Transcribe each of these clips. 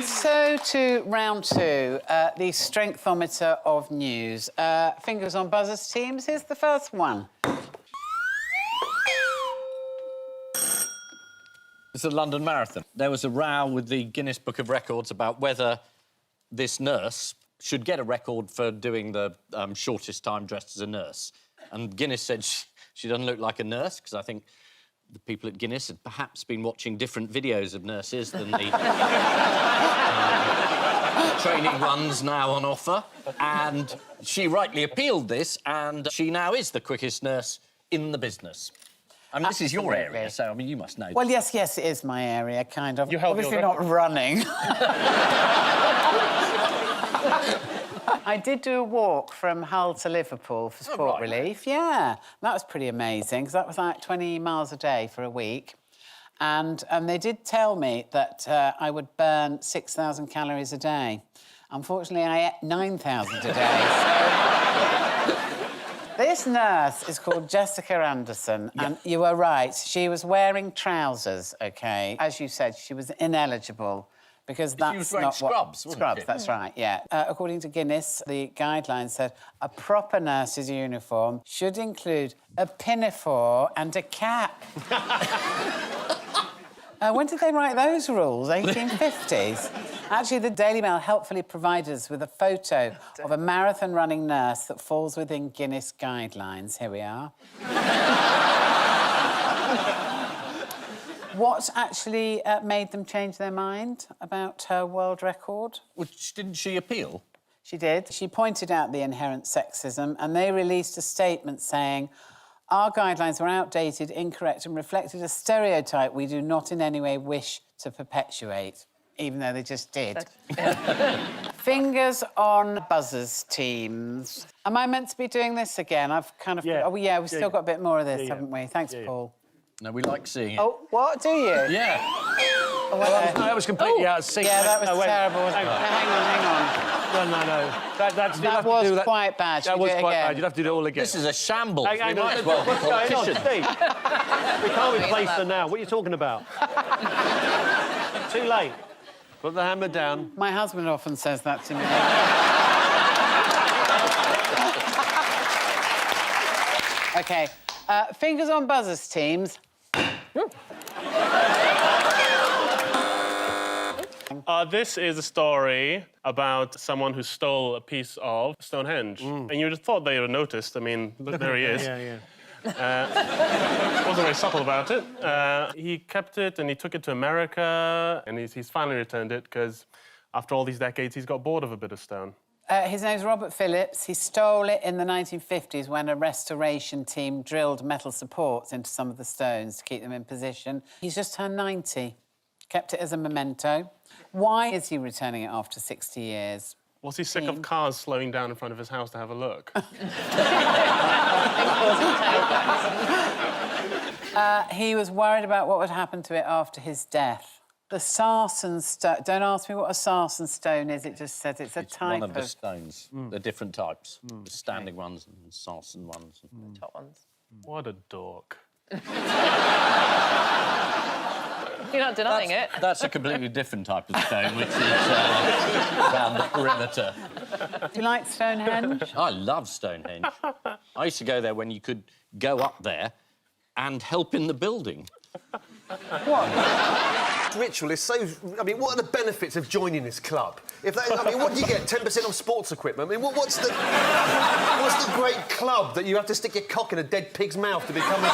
So to round two, the strengthometer of news. Fingers on buzzers, teams. Here's the first one. It's the London Marathon. There was a row with the Guinness Book of Records about whether this nurse should get a record for doing the shortest time dressed as a nurse. And Guinness said she doesn't look like a nurse, because I think the people at Guinness had perhaps been watching different videos of nurses than the training ones now on offer. And she rightly appealed this, and she now is the quickest nurse in the business. I mean, this is your area, so, I mean, you must know. Well, yes, it is my area, kind of. You held Obviously your not running. I did do a walk from Hull to Liverpool for sport relief. Yeah, that was pretty amazing, because that was like 20 miles a day for a week. And they did tell me that I would burn 6,000 calories a day. Unfortunately, I ate 9,000 a day, so... This nurse is called Jessica Anderson, and you were right. She was wearing trousers, OK? As you said, she was ineligible, because that's she was wearing not scrubs, what... wasn't Scrubs, she? that's right, yeah. According to Guinness, the guidelines said a proper nurse's uniform should include a pinafore and a cap. When did they write those rules? 1850s? Actually, the Daily Mail helpfully provided us with a photo of a marathon-running nurse that falls within Guinness guidelines. Here we are. What actually made them change their mind about her world record? Well, didn't she appeal? She did. She pointed out the inherent sexism, and they released a statement saying, our guidelines were outdated, incorrect, and reflected a stereotype we do not in any way wish to perpetuate, even though they just did. Fingers on buzzers, teams. Am I meant to be doing this again? I've kind of... Yeah. Oh, yeah, we've still got a bit more of this, haven't we? Thanks, Paul. No, we like seeing it. Oh, what? Do you? Yeah. Oh, That was completely out of sync. yeah, that was No, wait. terrible. No, hang on. No. That was quite bad. Should That we was do it quite again? bad. You'd have to do it all again. This is a shambles. Hang We on, might as well be what's going on, politicians. Steve? We can't replace them now. What are you talking about? Too late. Put the hammer down. My husband often says that to me. OK. Fingers on buzzers, teams. This is a story about someone who stole a piece of Stonehenge. And you'd have thought they would have noticed. I mean, look, there he is. Yeah. Wasn't very subtle about it. He kept it and he took it to America, and he's finally returned it because after all these decades, he's got bored of a bit of stone. His name's Robert Phillips. He stole it in the 1950s when a restoration team drilled metal supports into some of the stones to keep them in position. He's just turned 90. Kept it as a memento. Why is he returning it after 60 years? Was he sick of cars slowing down in front of his house to have a look? He was worried about what would happen to it after his death. The sarsen stone... Don't ask me what a sarsen stone is, it just says it's a type one of the stones. They're different types. The standing ones and sarsen ones. Top ones. What a dork. You're not denying it. That's a completely different type of stone, which is around the perimeter. Do you like Stonehenge? I love Stonehenge. I used to go there when you could go up there and help in the building. What? Ritual is so... I mean, what are the benefits of joining this club? If they, I mean, what do you get? 10% off sports equipment? I mean, what's the great club that you have to stick your cock in a dead pig's mouth to become a member?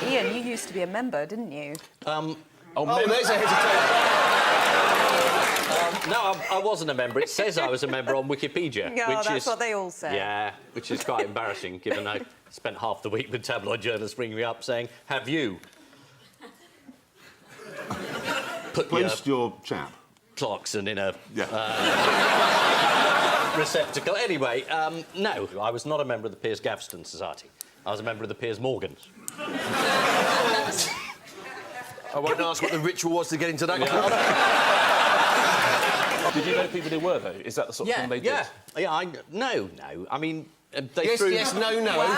Ian, you used to be a member, didn't you? Oh, there's a hesitation. No, I wasn't a member. It says I was a member on Wikipedia. Yeah, which that's is, what they all say. Yeah, which is quite embarrassing, given I spent half the week with tabloid journalists ringing me up saying, have you? Placed your chap? Clarkson in a Yeah. receptacle. Anyway, no, I was not a member of the Piers Gaveston Society. I was a member of the Piers Morgans. I won't ask what the ritual was to get into that club. Did you know people who were, though? Is that the sort of thing they did? Yeah. No. I mean, Yes, yes, no, no. Your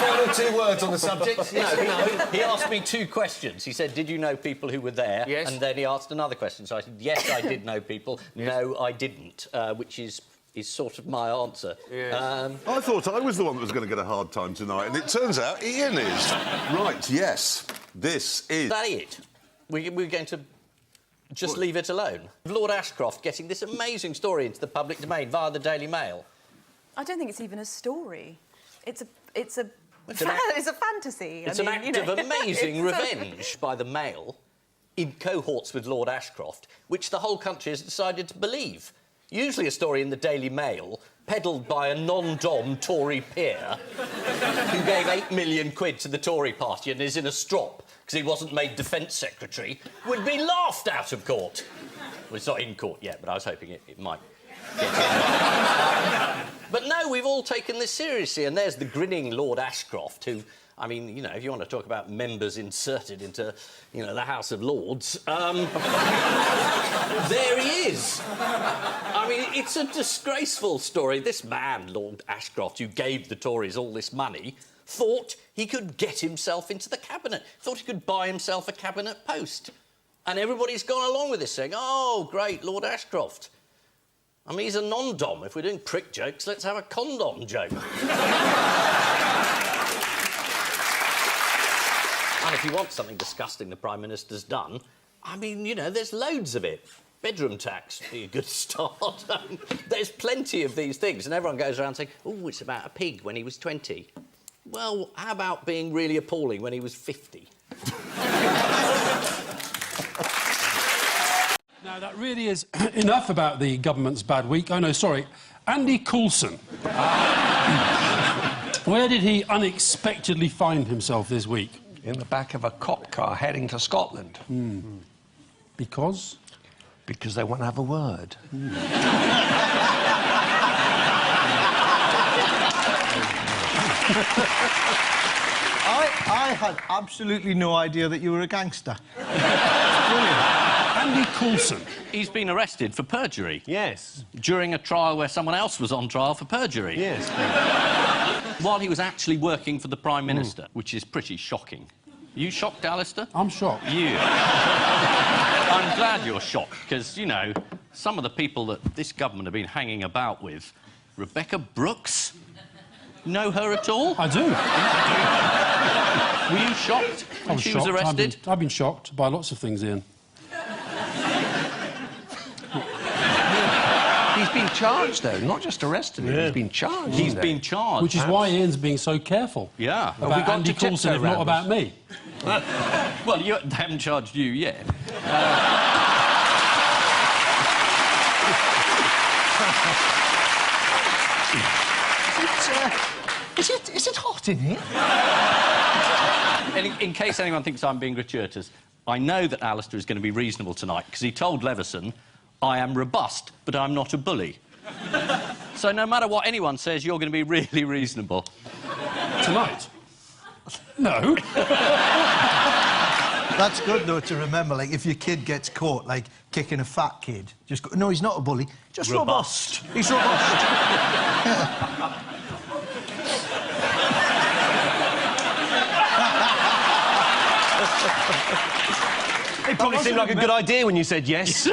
final 2 words on the subject. Yes, no. He asked me 2 questions. He said, did you know people who were there? Yes. And then he asked another question. So I said, yes, I did know people. Yes. No, I didn't, which is sort of my answer. Yes. I thought I was the one that was going to get a hard time tonight, and it turns out Ian is. Right, yes. This is... Is that it? We're going to just leave it alone? Lord Ashcroft getting this amazing story into the public domain via the Daily Mail. I don't think it's even a story. It's a It's an fantasy. It's an act of amazing revenge by the Mail in cohorts with Lord Ashcroft, which the whole country has decided to believe. Usually a story in the Daily Mail, peddled by a non-dom Tory peer who gave 8 million quid to the Tory party and is in a strop because he wasn't made Defence Secretary, would be laughed out of court. Well, it's not in court yet, but I was hoping it might get in. But no, we've all taken this seriously, and there's the grinning Lord Ashcroft, who, I mean, you know, if you want to talk about members inserted into, you know, the House of Lords, there he is. I mean, it's a disgraceful story. This man, Lord Ashcroft, who gave the Tories all this money, thought he could get himself into the cabinet, thought he could buy himself a cabinet post. And everybody's gone along with this, saying, oh, great, Lord Ashcroft. I mean, he's a non-dom. If we're doing prick jokes, let's have a condom joke. And if you want something disgusting the Prime Minister's done, I mean, you know, there's loads of it. Bedroom tax would be a good start. There's plenty of these things, and everyone goes around saying, oh, it's about a pig when he was 20. Well, how about being really appalling when he was 50? Now, that really is enough about the government's bad week. Oh, no, sorry. Andy Coulson. Where did he unexpectedly find himself this week? In the back of a cop car heading to Scotland. Because? Because they want to have a word. I had absolutely no idea that you were a gangster. Brilliant. Andy Coulson. He's been arrested for perjury. Yes. During a trial where someone else was on trial for perjury. Yes. While he was actually working for the Prime Minister, which is pretty shocking. You shocked, Alistair? I'm shocked. You. I'm glad you're shocked, because, you know, some of the people that this government have been hanging about with... Rebecca Brooks? Know her at all? I do. Were you shocked when she was arrested? I've been shocked by lots of things, Ian. He's been charged, though, not just arrested. Yeah. He's been charged. He's been charged. Which is why Ian's being so careful. Yeah. About Andy Coulson, if not about me. Well, they haven't charged you yet. Is it hot in here? In case anyone thinks I'm being gratuitous, I know that Alistair is going to be reasonable tonight, because he told Leveson, I am robust, but I'm not a bully. So no matter what anyone says, you're going to be really reasonable. Tonight? No. That's good, though, to remember. Like, if your kid gets caught, like, kicking a fat kid, just go, no, he's not a bully, just robust. He's robust. It probably seemed like a good idea when you said yes.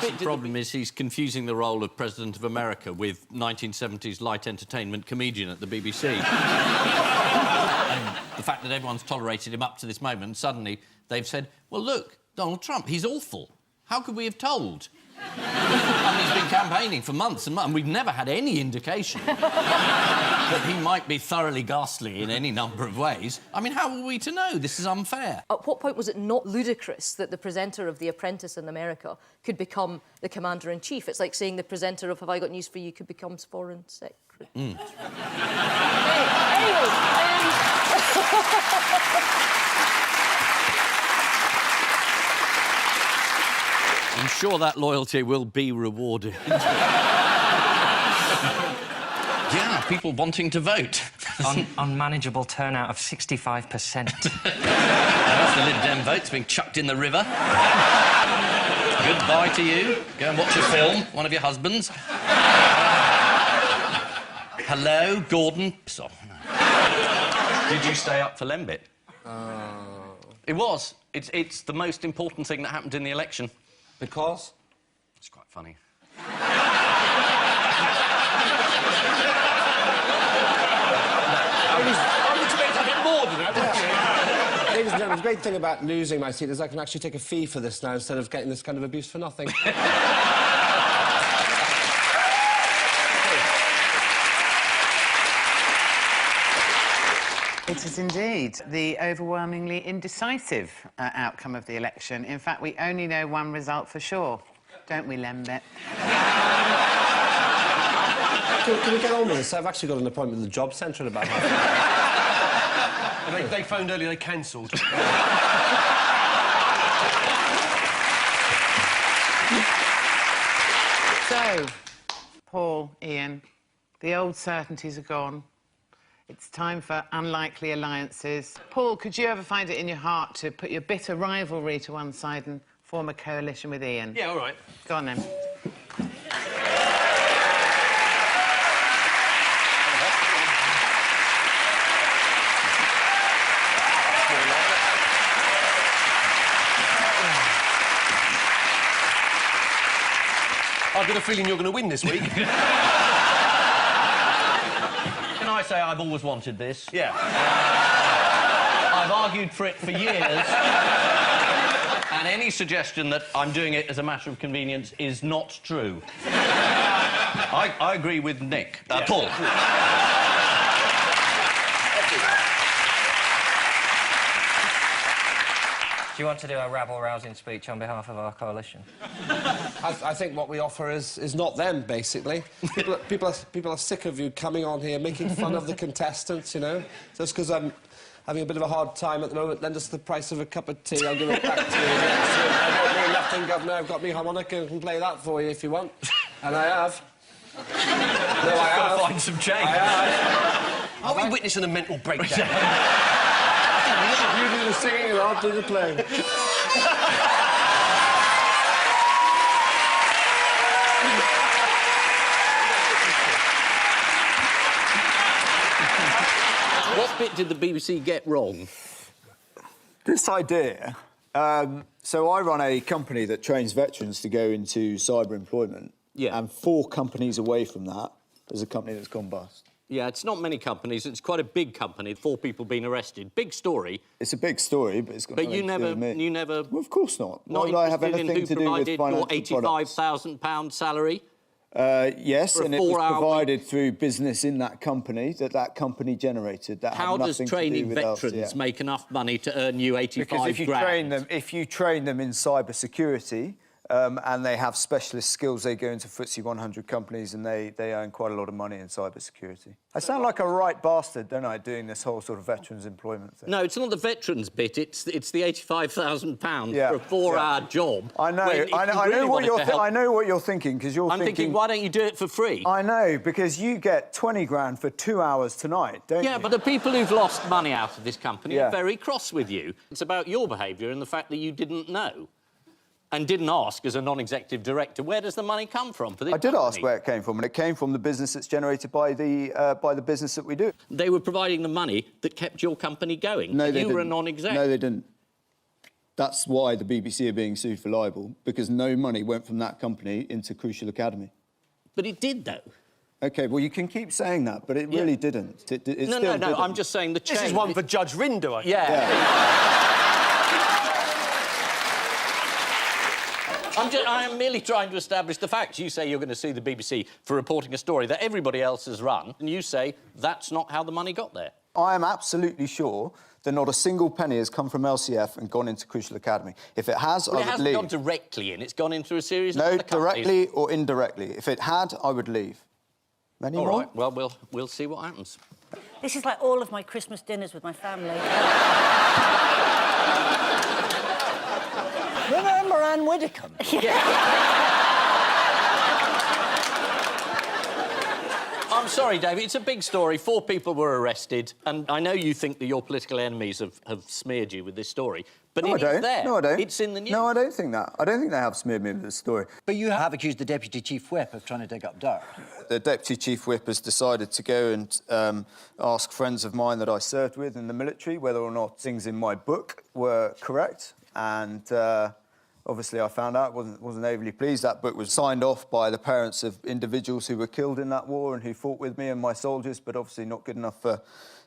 The problem is he's confusing the role of President of America with 1970s light entertainment comedian at the BBC. And the fact that everyone's tolerated him up to this moment, suddenly they've said, well, look, Donald Trump, he's awful. How could we have told? I mean, he's been campaigning for months and months, and we've never had any indication that he might be thoroughly ghastly in any number of ways. I mean, how were we to know? This is unfair. At what point was it not ludicrous that the presenter of The Apprentice in America could become the Commander-in-Chief? It's like saying the presenter of Have I Got News for You could become Foreign Secretary. I'm sure that loyalty will be rewarded. Yeah, people wanting to vote. Unmanageable turnout of 65%. That's the Lib Dem votes being chucked in the river. Goodbye to you. Go and watch a film, one of your husbands. Hello, Gordon. Did you stay up for Lembit? It was. It's the most important thing that happened in the election. Because? It's quite funny. I would expect a bit more than that, didn't you? Ladies and gentlemen, the great thing about losing my seat is I can actually take a fee for this now instead of getting this kind of abuse for nothing. It is indeed the overwhelmingly indecisive outcome of the election. In fact, we only know one result for sure, don't we, Lembit? Can we get on with this? I've actually got an appointment with the job centre in about half an hour. They phoned earlier, they cancelled. So, Paul, Ian, the old certainties are gone. It's time for unlikely alliances. Paul, could you ever find it in your heart to put your bitter rivalry to one side and form a coalition with Ian? Yeah, all right. Go on, then. I've got a feeling you're going to win this week. Can I say I've always wanted this? Yeah. I've argued for it for years. And any suggestion that I'm doing it as a matter of convenience is not true. I agree with Nick. Paul. Do you want to do a rabble-rousing speech on behalf of our coalition? I think what we offer is not them, basically. People are sick of you coming on here, making fun of the contestants, you know? Just because I'm having a bit of a hard time at the moment, lend us the price of a cup of tea, I'll give it back to you. I've got me left-wing governor, I've got me harmonica, and can play that for you if you want. And I have. No, I have. Got to find some change. I have. Are we witnessing a mental breakdown? You do the singing and I'll do the playing. What bit did the BBC get wrong? This idea... so I run a company that trains veterans to go into cyber employment. Yeah. And 4 companies away from that, there's a company that's gone bust. Yeah, it's not many companies. It's quite a big company. 4 people being arrested. Big story. It's a big story, but it's got nothing to do with me. You never... Well, of course not. Not Why would I have interested in anything to who do with provided your financial products? £85,000 salary? Yes, For a and it was 4-hour provided through business in that company that company generated. That How had does nothing to do training with veterans LCF. make enough money to earn you 85 Because if grand? if you train them in cyber security, and they have specialist skills, they go into FTSE 100 companies and they earn quite a lot of money in cyber security. I sound like a right bastard, don't I, doing this whole sort of veterans employment thing? No, it's not the veterans bit. It's the £85,000 Yeah, for a 4-hour job. I know. when if I you know really what wanted to help- I know what you're thinking because you're I'm thinking, why don't you do it for free? I know because you get 20 grand for 2 hours tonight, don't you? Yeah, but the people who've lost money out of this company Yeah. are very cross with you. It's about your behaviour and the fact that you didn't know and didn't ask as a non-executive director, where does the money come from for this I did company? ask where it came from, and it came from the business that's generated by the business that we do. They were providing the money that kept your company going. No, they You were a didn't. non-exec. No, they didn't. That's why the BBC are being sued for libel, because no money went from that company into Crucial Academy. But it did, though. OK, well, you can keep saying that, but it really didn't. It No, still no, didn't. I'm just saying the chain... This is one for Judge Rinder, I think. Yeah. I am merely trying to establish the facts. You say you're going to sue the BBC for reporting a story that everybody else has run, and you say that's not how the money got there. I am absolutely sure that not a single penny has come from LCF and gone into Crucial Academy. If it has, Well, I it would hasn't leave. gone directly in. It's gone in through a series of No, other companies. directly or indirectly. If it had, I would leave. Any All more? right, well, we'll see what happens. This is like all of my Christmas dinners with my family. Remember Anne Widdecombe? I'm sorry, David, it's a big story. 4 people were arrested, and I know you think that your political enemies have smeared you with this story, but No, it is there. No, I don't. It's in the news. No, I don't think that. I don't think they have smeared me with this story. But you have accused the Deputy Chief Whip of trying to dig up dirt. The Deputy Chief Whip has decided to go and ask friends of mine that I served with in the military whether or not things in my book were correct, and obviously I found out, wasn't overly pleased. That book was signed off by the parents of individuals who were killed in that war and who fought with me and my soldiers, but obviously not good enough for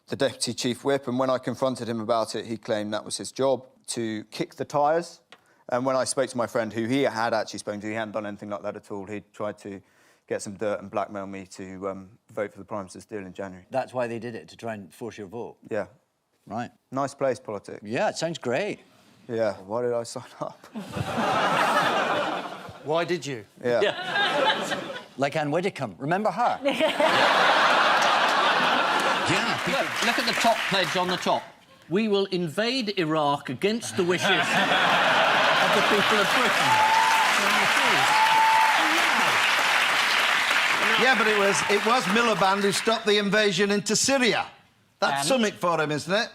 the Deputy Chief Whip. And when I confronted him about it, he claimed that was his job, to kick the tyres. And when I spoke to my friend, who he had actually spoken to, he hadn't done anything like that at all. He'd tried to get some dirt and blackmail me to vote for the Prime Minister's deal in January. That's why they did it, to try and force your vote? Yeah. Right. Nice place, politics. Yeah, it sounds great. Yeah, why did I sign up? Why did you? Yeah. Like Anne Widdecombe. Remember her? Yeah, look at the top pledge on the top. We will invade Iraq against the wishes of the people of Britain. Yeah, but it was Miliband who stopped the invasion into Syria. That's something for him, isn't it?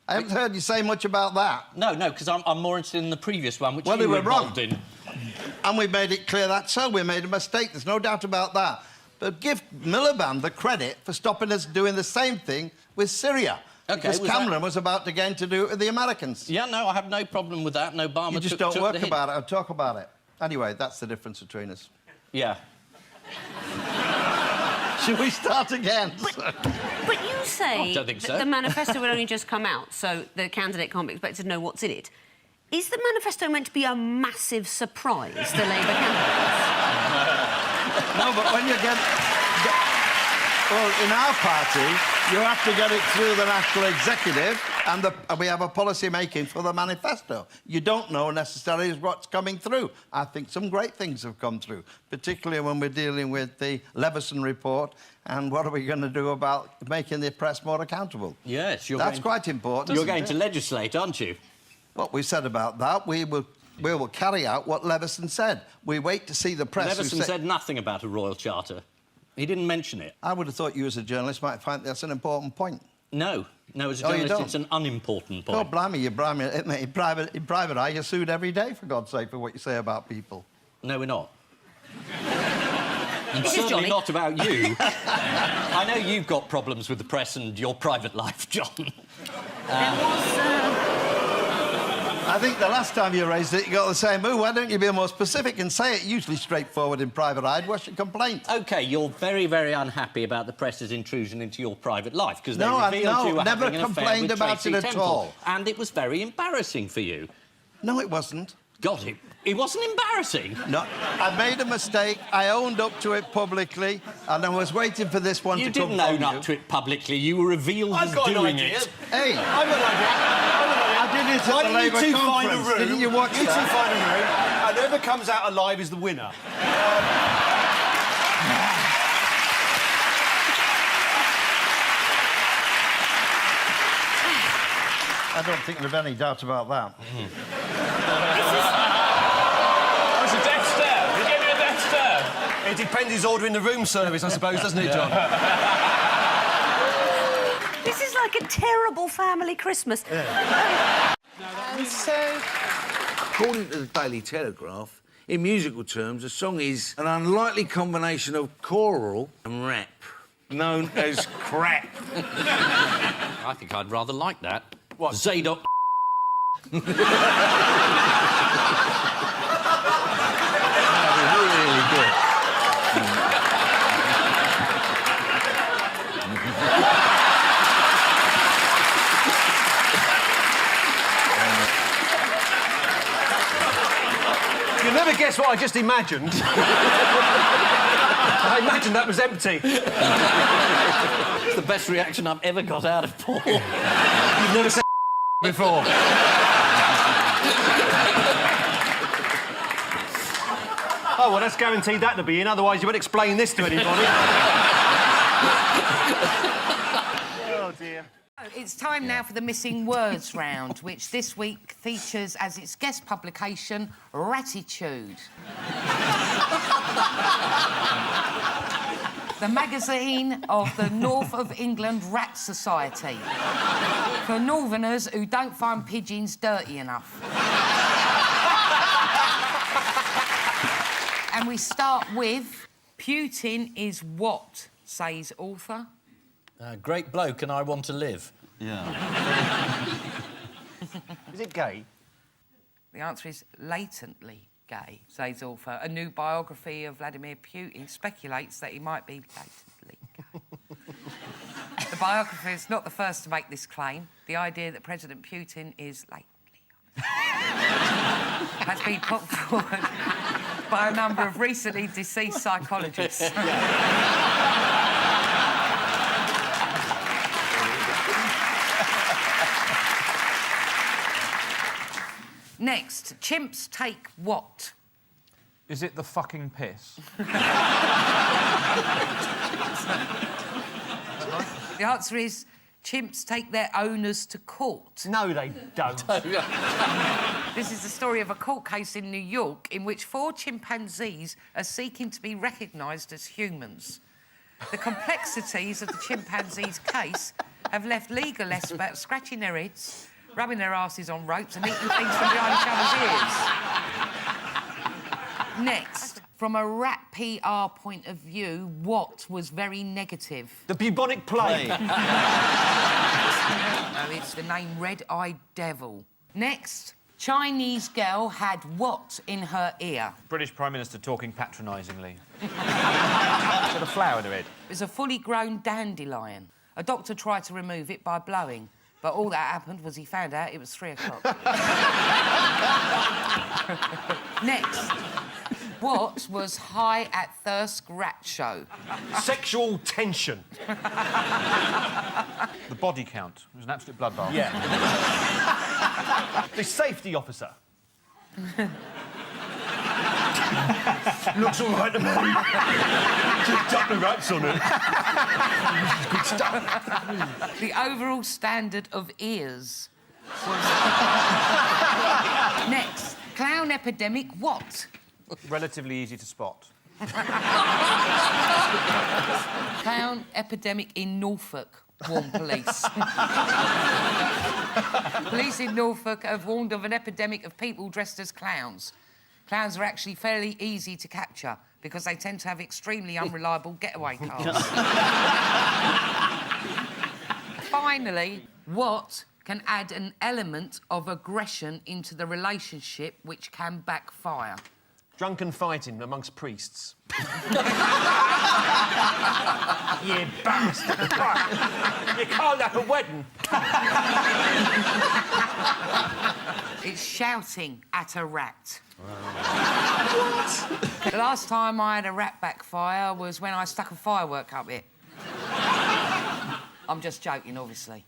I haven't heard you say much about that. No, because I'm more interested in the previous one, which well, you were wrong. involved in. And we made it clear that's so. We made a mistake. There's no doubt about that. But give Miliband the credit for stopping us doing the same thing with Syria. Okay, because Cameron was about to get into do it with the Americans. Yeah, no, I have no problem with that. And Obama You just don't work about it or talk about it. Anyway, that's the difference between us. Yeah. Should we start again? But you say I don't think so. the manifesto will only just come out, so the candidate can't be expected to know what's in it. Is the manifesto meant to be a massive surprise to Labour candidates? No, but when you get... Well, in our party, you have to get it through the National Executive, and we have a policy making for the manifesto. You don't know necessarily what's coming through. I think some great things have come through, particularly when we're dealing with the Leveson report and what are we going to do about making the press more accountable. Yes, That's quite important. You're going to legislate, aren't you? What we said about that, we will carry out what Leveson said. We wait to see the press... Leveson said nothing about a royal charter. He didn't mention it. I would have thought you, as a journalist, might find that's an important point. No, as a journalist, it's an unimportant point. Oh, blimey, you blimey. In private eye, you're sued every day, for God's sake, for what you say about people. No, we're not. And certainly not about you. I know you've got problems with the press and your private life, John. I think the last time you raised it, you got the same. Oh, why don't you be more specific and say it? Usually straightforward in private eye. What's your complaint? OK, you're very, very unhappy about the press's intrusion into your private life because they revealed you were never having an affair complained with about Tracy it at Temple. all. And it was very embarrassing for you. No, it wasn't. God, it wasn't embarrassing. No, I made a mistake. I owned up to it publicly, and I was waiting for this one to come from you. You didn't own up to it publicly. You were revealed as doing it. Hey, I've got an idea. I did it at the Labour Why don't you two find a conference. room? Didn't you watch You two that? find a room, and whoever comes out alive is the winner. I don't think there's any doubt about that. Oh, it's a death stare. He gave me a death stare. It depends who's ordering the room service, I suppose, doesn't it, John? This is like a terrible family Christmas. According to the Daily Telegraph, in musical terms, the song is an unlikely combination of choral and rap, known as crap. I think I'd rather like that. What? Zadok. Really good. You'll never guess what I just imagined. I imagined that was empty. It's the best reaction I've ever got out of Paul. You've never said before. Oh, well, that's guaranteed that to be in, otherwise you wouldn't explain this to anybody. Oh, dear. It's time now for the Missing Words round, which this week features as its guest publication, Ratitude. the magazine of the North of England Rat Society. For northerners who don't find pigeons dirty enough. And we start with Putin is what, says author? Great bloke and I want to live. Yeah. Is it gay? The answer is latently gay, says author. A new biography of Vladimir Putin speculates that he might be latently gay. The biographer is not the first to make this claim. The idea that President Putin is latently has been put forward by a number of recently deceased psychologists. Next, chimps take what? Is it the fucking piss? The answer is chimps take their owners to court. No, they don't. This is the story of a court case in New York in which 4 chimpanzees are seeking to be recognised as humans. The complexities of the chimpanzees' case have left legal experts scratching their heads, rubbing their asses on ropes and eating things from behind each other's ears. Next, from a rat PR point of view, what was very negative? The bubonic plague. No, it's the name Red-Eyed Devil. Next, Chinese girl had what in her ear? British Prime Minister talking patronisingly. Got a flower in her head. It was a fully grown dandelion. A doctor tried to remove it by blowing, but all that happened was he found out it was 3 o'clock. Next, what was high at Thirsk Rat Show? Sexual tension. The body count. It was an absolute bloodbath. Yeah. The safety officer. Looks all right to me. Just duck the rats on it. Good stuff. The overall standard of ears was... Next, clown epidemic what? Relatively easy to spot. Clown epidemic in Norfolk, warned police. Police in Norfolk have warned of an epidemic of people dressed as clowns. Clowns are actually fairly easy to capture because they tend to have extremely unreliable getaway cars. Finally, what can add an element of aggression into the relationship which can backfire? Drunken fighting amongst priests. You bastard! You can't have a wedding. It's shouting at a rat. What? The last time I had a rat backfire was when I stuck a firework up it. I'm just joking, obviously.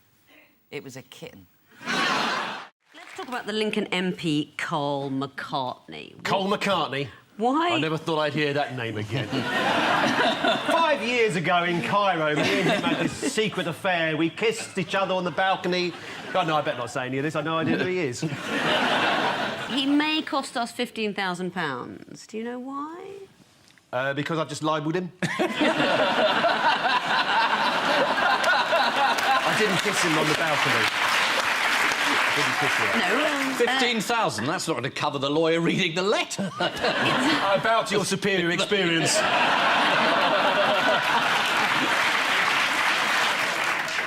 It was a kitten. Let's talk about the Lincoln MP, Cole McCartney. Cole McCartney? Why? I never thought I'd hear that name again. 5 years ago in Cairo, me and him had this secret affair. We kissed each other on the balcony. Oh, no, I better not say any of this. I no idea who he is. He may cost us £15,000. Do you know why? Because I've just libelled him. I didn't kiss him on the balcony. No. 15,000? That's not going to cover the lawyer reading the letter. I bow to your superior experience.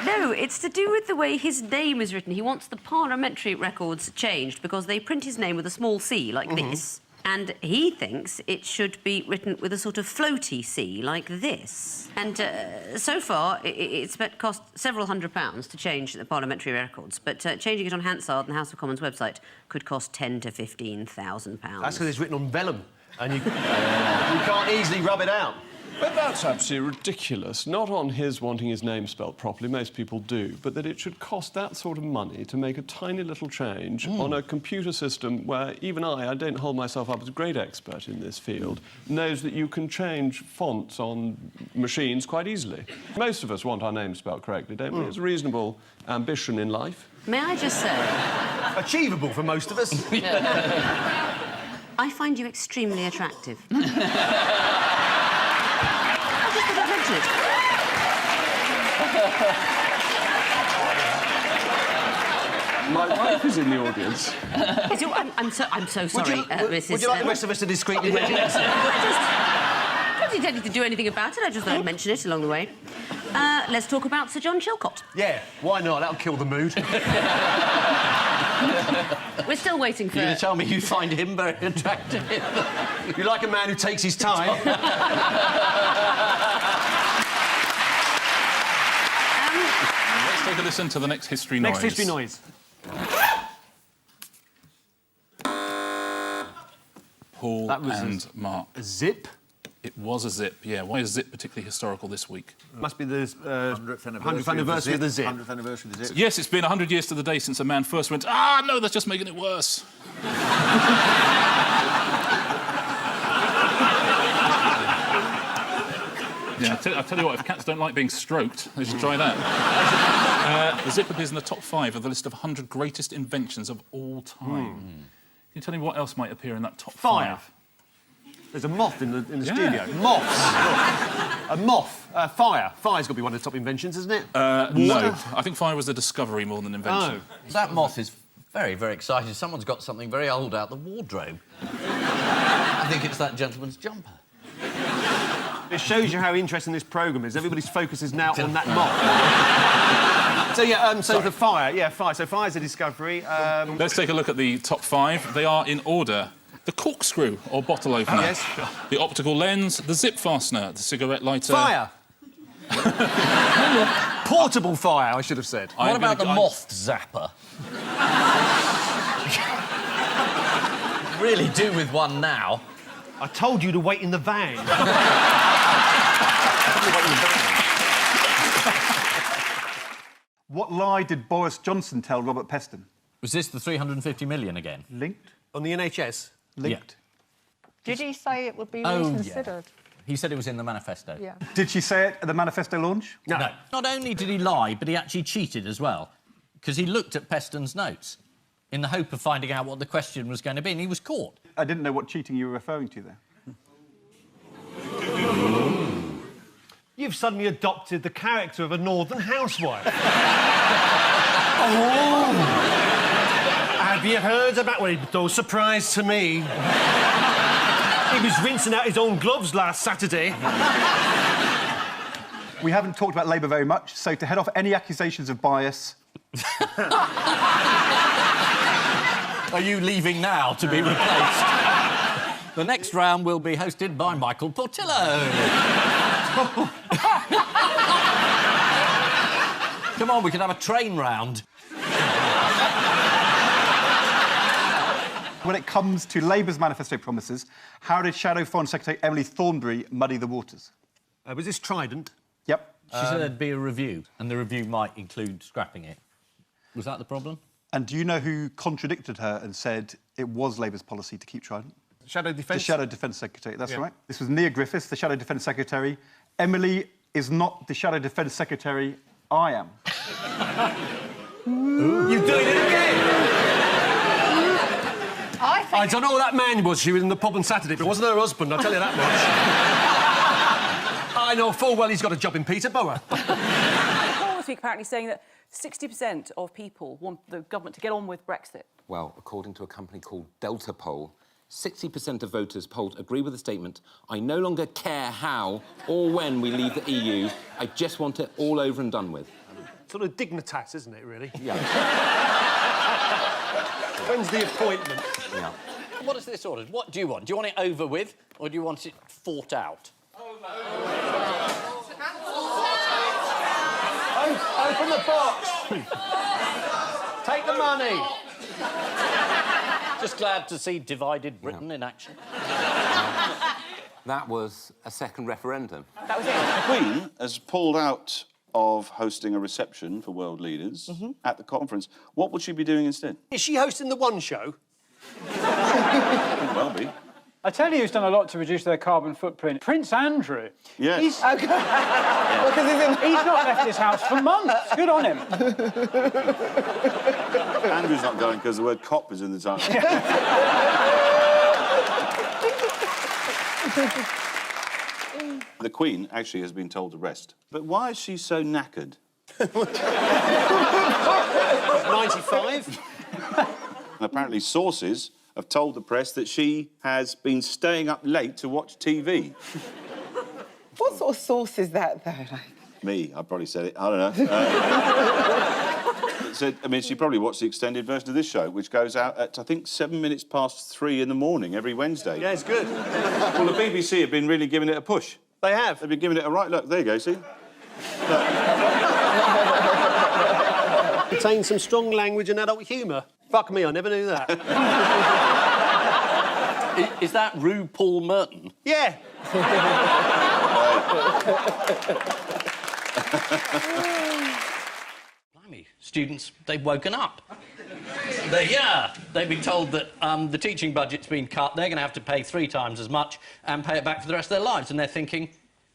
No, it's to do with the way his name is written. He wants the parliamentary records changed because they print his name with a small c, like this. And he thinks it should be written with a sort of floaty C, like this. And so far, it's cost several £100s to change the parliamentary records, but changing it on Hansard and the House of Commons website could cost £10,000 to £15,000. That's because it's written on vellum, and you can't easily rub it out. But that's absolutely ridiculous. Not on his wanting his name spelt properly, most people do, but that it should cost that sort of money to make a tiny little change on a computer system where even I don't hold myself up as a great expert in this field, knows that you can change fonts on machines quite easily. Most of us want our name spelt correctly, don't we? It's a reasonable ambition in life. May I just say... Achievable for most of us. I find you extremely attractive. mention it. My wife is in the audience. I'm so sorry, Mrs. Would you like the rest of us to discreetly mention it? I don't intend to do anything about it. I just thought I'd mention it along the way. Let's talk about Sir John Chilcot. Yeah, why not? That'll kill the mood. We're still waiting for... You're going to tell me you find him very attractive? You like a man who takes his time? Let's take a listen to the next history noise. Next history noise. Paul That was and Mark. A zip? It was a zip, yeah. Why is zip particularly historical this week? Must be the 100th anniversary of the zip. 100th anniversary of the zip. Yes, it's been 100 years to the day since a man first went, ah, no, that's just making it worse. Yeah, I'll tell you what, if cats don't like being stroked, they should try that. The zip appears in the top 5 of the list of 100 greatest inventions of all time. Can you tell me what else might appear in that top 5? There's a moth in the studio. Moths. A moth. Fire. Fire's got to be one of the top inventions, isn't it? No. I think fire was a discovery more than an invention. Oh. That moth is very, very excited. Someone's got something very old out the wardrobe. I think it's that gentleman's jumper. It shows you how interesting this programme is. Everybody's focus is now on that moth. So, yeah, so the fire. Yeah, fire. So fire's a discovery. Let's take a look at the top 5. They are in order. The corkscrew, or bottle opener. Yes. The optical lens, the zip fastener, the cigarette lighter... Fire! Portable fire, I should have said. What about the moth zapper? Really do with one now. I told you to wait in the van. What lie did Boris Johnson tell Robert Peston? Was this the 350 million again? Linked? On the NHS? Linked. Did he say it would be Oh, reconsidered? He said it was in the manifesto. Yeah. Did she say it at the manifesto launch? No. Not only did he lie, but he actually cheated as well, because he looked at Peston's notes in the hope of finding out what the question was going to be, and he was caught. I didn't know what cheating you were referring to there. You've suddenly adopted the character of a northern housewife. Have you heard about... Well, no surprise to me. He was rinsing out his own gloves last Saturday. We haven't talked about Labour very much, so to head off any accusations of bias... Are you leaving now to be replaced? The next round will be hosted by Michael Portillo. Come on, we can have a train round. When it comes to Labour's manifesto promises, how did Shadow Foreign Secretary Emily Thornberry muddy the waters? Was this Trident? Yep. She said there'd be a review, and the review might include scrapping it. Was that the problem? And do you know who contradicted her and said it was Labour's policy to keep Trident? Shadow Defence? The Shadow Defence Secretary, that's Yeah. right. This was Nia Griffiths, the Shadow Defence Secretary. Emily is not the Shadow Defence Secretary, I am. You're doing it again! I don't know who that man was. She was in the pub on Saturday, but it wasn't her husband, I'll tell you that much. I know full well he's got a job in Peterborough. Paul this week apparently saying that 60% of people want the government to get on with Brexit. Well, according to a company called Delta Poll, 60% of voters polled agree with the statement, I no longer care how or when we leave the EU, I just want it all over and done with. Sort of dignitas, isn't it, really? Yeah. When's the appointment? Yeah. What is this order? What do you want? Do you want it over with, or do you want it fought out? Open the box! Take the money! Just glad to see divided Britain in action. That was a second referendum. That was it. The Queen has pulled out of hosting a reception for world leaders at the conference. What would she be doing instead? Is she hosting the One Show? Could well be. I tell you who's done a lot to reduce their carbon footprint. Prince Andrew. Yes. He's not left his house for months. Good on him. Andrew's not going because the word cop is in the title. The Queen actually has been told to rest. But why is she so knackered? 95. Apparently sources have told the press that she has been staying up late to watch TV. What sort of source is that, though? Me, I probably said it. I don't know. So, I mean, she probably watched the extended version of this show, which goes out at, I think, 3:07 in the morning every Wednesday. Yeah, it's good. Well, the BBC have been really giving it a push. They have. They've been giving it a right look. There you go, see? Contains some strong language and adult humour. Fuck me, I never knew that. Is that RuPaul Merton? Yeah. Blimey, students, they've woken up. They've been told that the teaching budget's been cut, they're going to have to pay 3 times as much and pay it back for the rest of their lives, and they're thinking,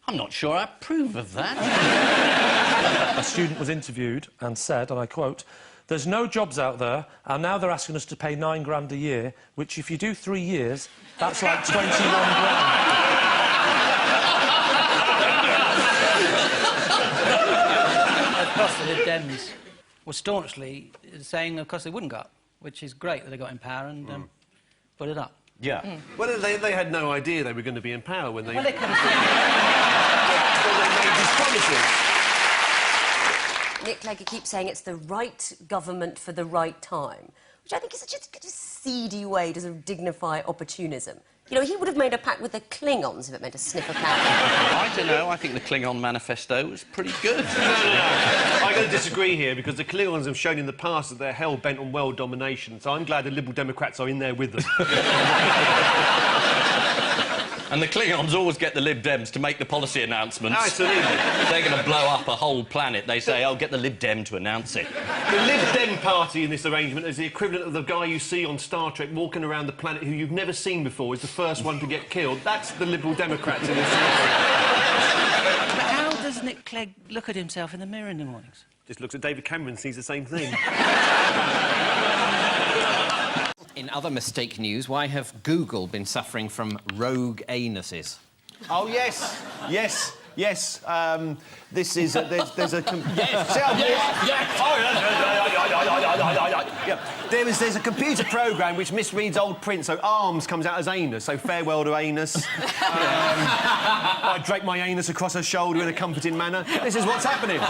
I'm not sure I approve of that. A student was interviewed and said, and I quote, "There's no jobs out there, and now they're asking us to pay £9 grand a year, which if you do 3 years, that's like 21 grand. Of course, the Lib Dems were staunchly saying, of course, they wouldn't go up, which is great that they got in power and put it up. Yeah. Well, they had no idea they were going to be in power when they... Well, they couldn't... when they made these promises. Nick Clegg keeps saying it's the right government for the right time, which I think is such a seedy way to sort of dignify opportunism. You know, he would have made a pact with the Klingons if it meant a sniff of power. I don't know, I think the Klingon manifesto was pretty good. No. I'm going to disagree here, because the Klingons have shown in the past that they're hell-bent on world domination, so I'm glad the Liberal Democrats are in there with them. And the Klingons always get the Lib Dems to make the policy announcements. Absolutely. They're going to blow up a whole planet. They say, oh, get the Lib Dem to announce it. The Lib Dem party in this arrangement is the equivalent of the guy you see on Star Trek walking around the planet who you've never seen before, is the first one to get killed. That's the Liberal Democrats in this arrangement. But how does Nick Clegg look at himself in the mirror in the mornings? Just looks at David Cameron and sees the same thing. In other mistake news, why have Google been suffering from rogue anuses? Oh, yes. Yes. This is... there's a... Yes. There's a computer program which misreads old print, so arms comes out as anus, so farewell to anus. I drape my anus across her shoulder in a comforting manner. This is what's happening.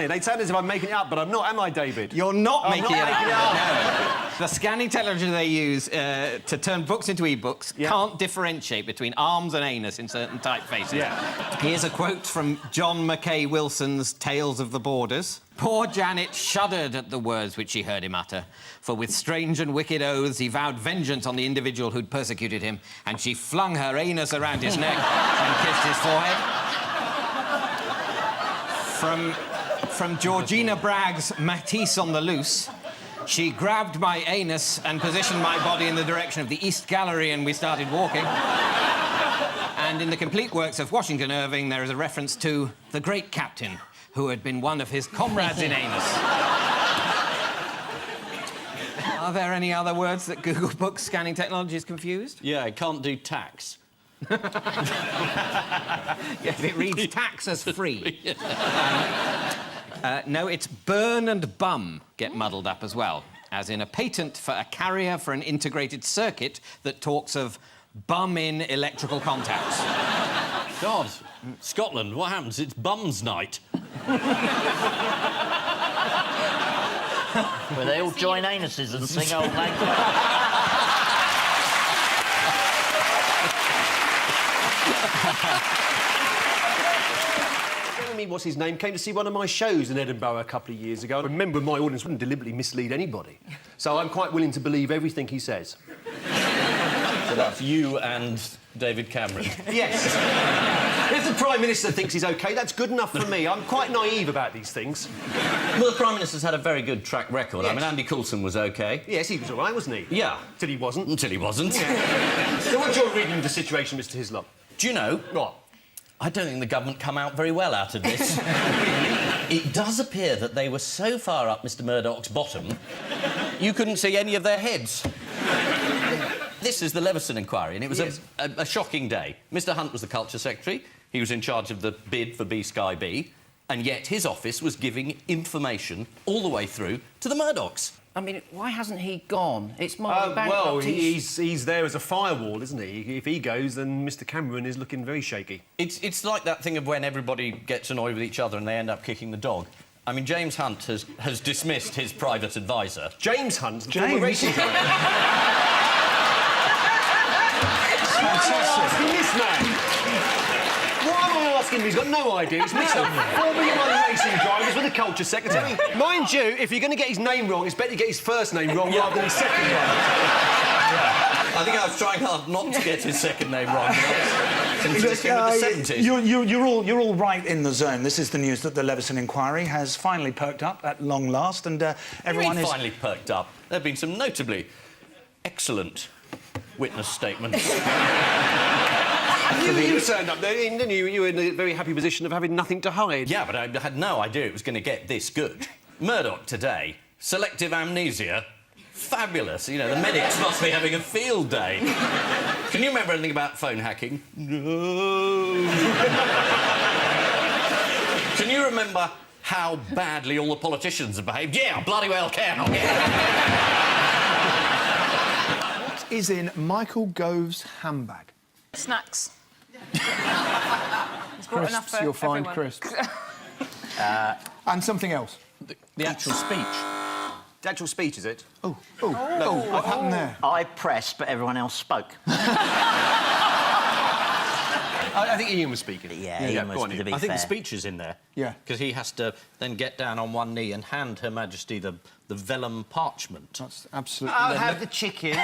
They sound as if I'm making it up, but I'm not, am I, David? You're not making it up. No. The scanning technology they use to turn books into e-books can't differentiate between arms and anus in certain typefaces. Yeah. Here's a quote from John Mackay Wilson's Tales of the Borders. Poor Janet shuddered at the words which she heard him utter, for with strange and wicked oaths he vowed vengeance on the individual who'd persecuted him, and she flung her anus around his neck and kissed his forehead. From Georgina Bragg's Matisse on the Loose, she grabbed my anus and positioned my body in the direction of the East Gallery, and we started walking. And in the complete works of Washington Irving, there is a reference to the great captain who had been one of his comrades in anus. Are there any other words that Google Books scanning technology is confused? Yeah, it can't do tax. Yes, it reads tax as free. No, it's burn and bum get muddled up as well, as in a patent for a carrier for an integrated circuit that talks of bum-in electrical contacts. God, Scotland, what happens? It's bums night. Where they all join anuses and sing Old Lang Syne. Jeremy, what's his name, came to see one of my shows in Edinburgh a couple of years ago. I remember my audience wouldn't deliberately mislead anybody. So I'm quite willing to believe everything he says. So that's you and David Cameron. Yes. If the Prime Minister thinks he's OK, that's good enough for me. I'm quite naive about these things. Well, the Prime Minister's had a very good track record. Yes. I mean, Andy Coulson was OK. Yes, he was all right, wasn't he? Yeah. Till he wasn't. Until he wasn't. Yeah. So what's your reading of the situation, Mr Hislop? Do you know... What? I don't think the government come out very well out of this. It does appear that they were so far up Mr Murdoch's bottom, you couldn't see any of their heads. This is the Leveson inquiry, and it was a shocking day. Mr Hunt was the Culture Secretary. He was in charge of the bid for B-Sky B, and yet his office was giving information all the way through to the Murdochs. I mean, why hasn't he gone? It's morally bankrupt. Well, he's there as a firewall, isn't he? If he goes, then Mr Cameron is looking very shaky. It's like that thing of when everybody gets annoyed with each other and they end up kicking the dog. I mean, James Hunt has dismissed his private advisor. James Hunt? The James? former racing driver? Fantastic. This man. Why am I asking him? He's got no idea. He's mixed up Formula 1 racing drivers with the Culture Secretary. Mind you, if you're going to get his name wrong, it's better to get his first name wrong rather than his second one. I think I was trying hard not to get his second name wrong. Since the 70s. You're all right in the zone. This is the news that the Leveson inquiry has finally perked up at long last, and everyone is finally perked up. There have been some notably excellent witness statements. You turned up there, didn't you? You were in a very happy position of having nothing to hide. Yeah, but I had no idea it was going to get this good. Murdoch today, selective amnesia, fabulous. You know, the medics must be having a field day. Can you remember anything about phone hacking? No. Can you remember how badly all the politicians have behaved? Yeah, bloody well can. What is in Michael Gove's handbag? Snacks. He's brought enough for You'll find everyone. crisps. And something else. The actual speech. The actual speech, is it? Oh, what happened there? I pressed, but everyone else spoke. I think Ian was speaking. Yeah, Ian was, to be I think fair. the speech is in there. Yeah. Because he has to then get down on one knee and hand Her Majesty the vellum parchment. That's absolutely... I'll have the chicken.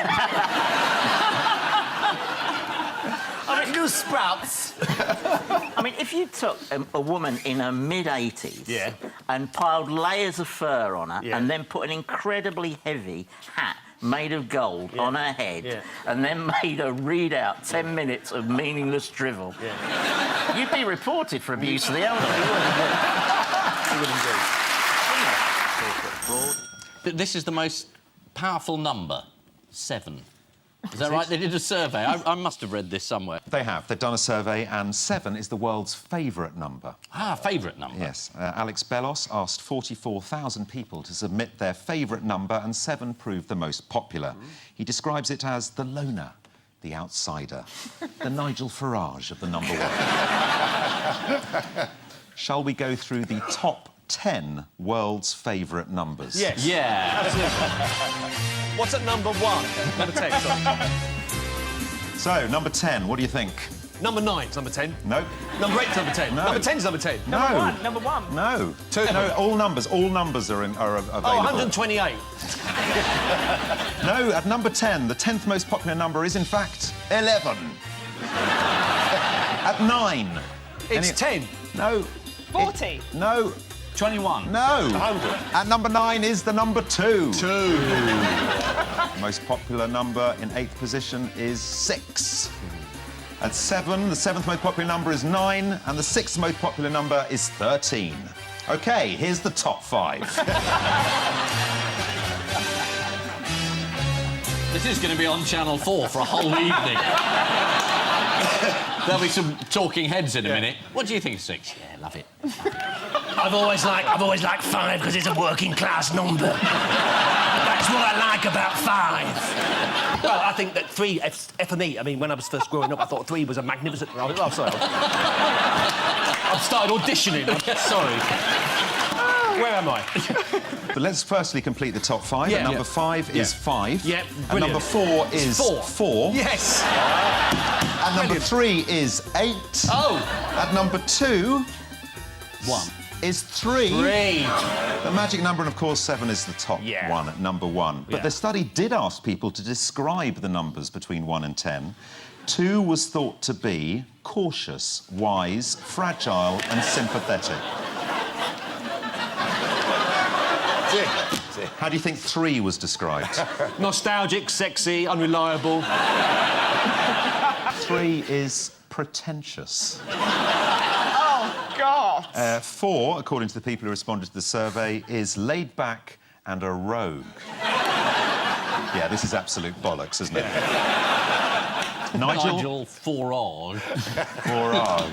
New sprouts. I mean, if you took a woman in her mid-80s and piled layers of fur on her and then put an incredibly heavy hat made of gold on her head and then made her read out 10 minutes of meaningless drivel, you'd be reported for abuse of the elderly, wouldn't you? This is the most powerful number, 7. Is that right? They did a survey. I must have read this somewhere. They have. They've done a survey, and 7 is the world's favourite number. Ah, favourite number. Yes. Alex Bellos asked 44,000 people to submit their favourite number, and 7 proved the most popular. He describes it as the loner, the outsider, the Nigel Farage of the number 1. Shall we go through the top 10 world's favourite numbers? Yes. Yeah. Absolutely. What's at number 1? Number 10, sorry. So, number 10, what do you think? Number 9's number 10. Nope. Number 8's number 10. No. Number 10's number 10. No. Number one. No. 2. No, all numbers are available. Oh, 128. No, at number 10, the 10th most popular number is, in fact, 11. At 9... It's 10. No. 40. No. 21. No. 100. At number 9 is the number 2. 2. The most popular number in 8th position is 6. At 7, the 7th most popular number is 9, and the 6th most popular number is 13. OK, here's the top 5. This is going to be on Channel 4 for a whole evening. There'll be some talking heads in a minute. What do you think of 6? Yeah, love it. I've always liked 5 because it's a working class number. That's what I like about 5. Well, I think that 3, for me, I mean, when I was first growing up, I thought 3 was a magnificent... Oh, sorry. I've started auditioning. I'm sorry. Where am I? But let's firstly complete the top 5. Yeah. At number 5 is 5. Yeah, At number 4 is 4. Yes. At number 3 is 8. Oh. At number 2... 1. Is 3. 3. The magic number, and of course 7 is the top one at number 1. But the study did ask people to describe the numbers between 1 and 10. 2 was thought to be cautious, wise, fragile and sympathetic. How do you think 3 was described? Nostalgic, sexy, unreliable. 3 is pretentious. Oh, God. 4, according to the people who responded to the survey, is laid back and a rogue. Yeah, this is absolute bollocks, isn't it? Nigel Forage. Forage.